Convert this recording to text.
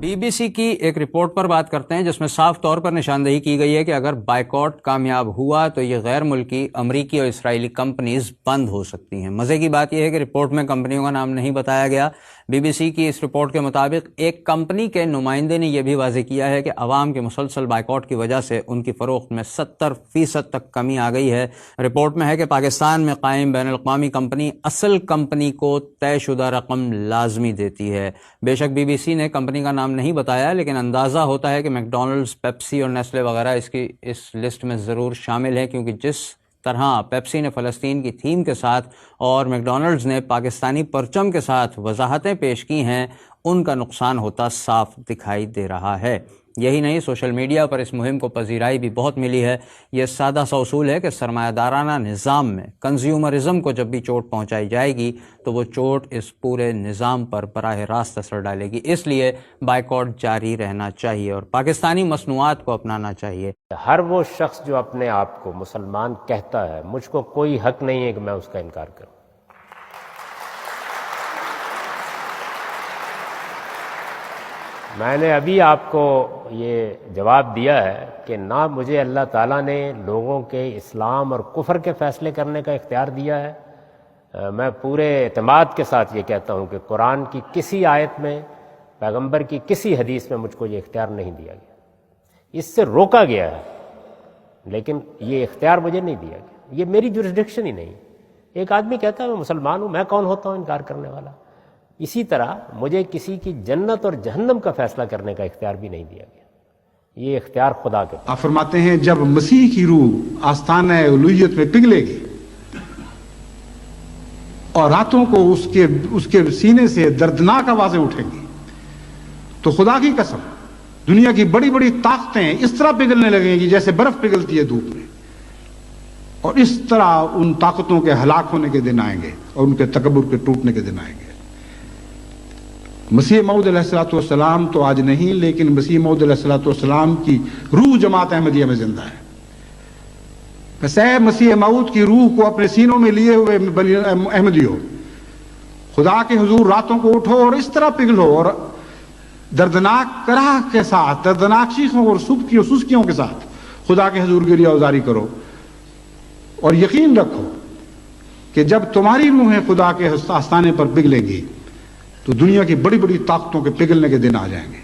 Be B C کی ایک report پر بات کرتے ہیں جس میں صاف طور پر نشاندہی کی گئی ہے کہ اگر بائیکاٹ کامیاب ہوا تو یہ غیر ملکی امریکی اور اسرائیلی کمپنیز بند ہو سکتی ہیں۔ مزے کی بات یہ ہے کہ رپورٹ میں کمپنیوں کا نام نہیں بتایا گیا۔ بی بی سی کی اس رپورٹ کے مطابق ایک کمپنی کے نمائندے نے یہ بھی واضح کیا ہے کہ عوام کے مسلسل بائیکاٹ کی وجہ سے ان کی فروخت میں 70% تک کمی آ گئی ہے۔ رپورٹ میں ہے کہ پاکستان میں قائم بین الاقوامی کمپنی اصل کمپنی کو طے شدہ رقم لازمی دیتی ہے۔ بے شک بی بی سی نے کمپنی کا نام نہیں بتایا، لیکن اندازہ ہوتا ہے کہ میک ڈونلڈز، پیپسی اور نیسلے وغیرہ اس لسٹ میں ضرور شامل ہیں، کیونکہ جس طرح پیپسی نے فلسطین کی تھیم کے ساتھ اور میک ڈونلڈز نے پاکستانی پرچم کے ساتھ وضاحتیں پیش کی ہیں، ان کا نقصان ہوتا صاف دکھائی دے رہا ہے۔ یہی نہیں، سوشل میڈیا پر اس مہم کو پذیرائی بھی بہت ملی ہے۔ یہ سادہ سا اصول ہے کہ سرمایہ دارانہ نظام میں کنزیومرزم کو جب بھی چوٹ پہنچائی جائے گی تو وہ چوٹ اس پورے نظام پر براہ راست اثر ڈالے گی۔ اس لیے بائیکاٹ جاری رہنا چاہیے اور پاکستانی مصنوعات کو اپنانا چاہیے۔ ہر وہ شخص جو اپنے آپ کو مسلمان کہتا ہے، مجھ کو کوئی حق نہیں ہے کہ میں اس کا انکار کروں۔ میں نے ابھی آپ کو یہ جواب دیا ہے کہ نہ مجھے اللہ تعالیٰ نے لوگوں کے اسلام اور کفر کے فیصلے کرنے کا اختیار دیا ہے۔ میں پورے اعتماد کے ساتھ یہ کہتا ہوں کہ قرآن کی کسی آیت میں، پیغمبر کی کسی حدیث میں مجھ کو یہ اختیار نہیں دیا گیا۔ اس سے روکا گیا ہے، لیکن یہ اختیار مجھے نہیں دیا گیا۔ یہ میری جورسڈکشن ہی نہیں۔ ایک آدمی کہتا ہے میں مسلمان ہوں، میں کون ہوتا ہوں انکار کرنے والا؟ اسی طرح مجھے کسی کی جنت اور جہنم کا فیصلہ کرنے کا اختیار بھی نہیں دیا گیا۔ یہ اختیار خدا کے پاس۔ آپ فرماتے ہیں جب مسیح کی روح آستانہ الوہیت میں پگھلے گی اور راتوں کو اس کے سینے سے دردناک آوازیں اٹھیں گی تو خدا کی قسم دنیا کی بڑی بڑی طاقتیں اس طرح پگھلنے لگیں گی جیسے برف پگھلتی ہے دھوپ میں، اور اس طرح ان طاقتوں کے ہلاک ہونے کے دن آئیں گے اور ان کے تکبر کے ٹوٹنے کے دن آئیں گے۔ مسیح موعود علیہ السلام تو آج نہیں، لیکن مسیح موعود علیہ السلام کی روح جماعت احمدیہ میں زندہ ہے۔ بس اے مسیح موعود کی روح کو اپنے سینوں میں لیے ہوئے بنی احمدیوں، خدا کے حضور راتوں کو اٹھو اور اس طرح پگھلو اور دردناک کرہ کے ساتھ، دردناک چیخوں اور سسکیوں کے ساتھ خدا کے حضور گریہ وزاری کرو، اور یقین رکھو کہ جب تمہاری روحیں خدا کے آستانے پر پگھلیں گی تو دنیا کی بڑی بڑی طاقتوں کے پگھلنے کے دن آ جائیں گے۔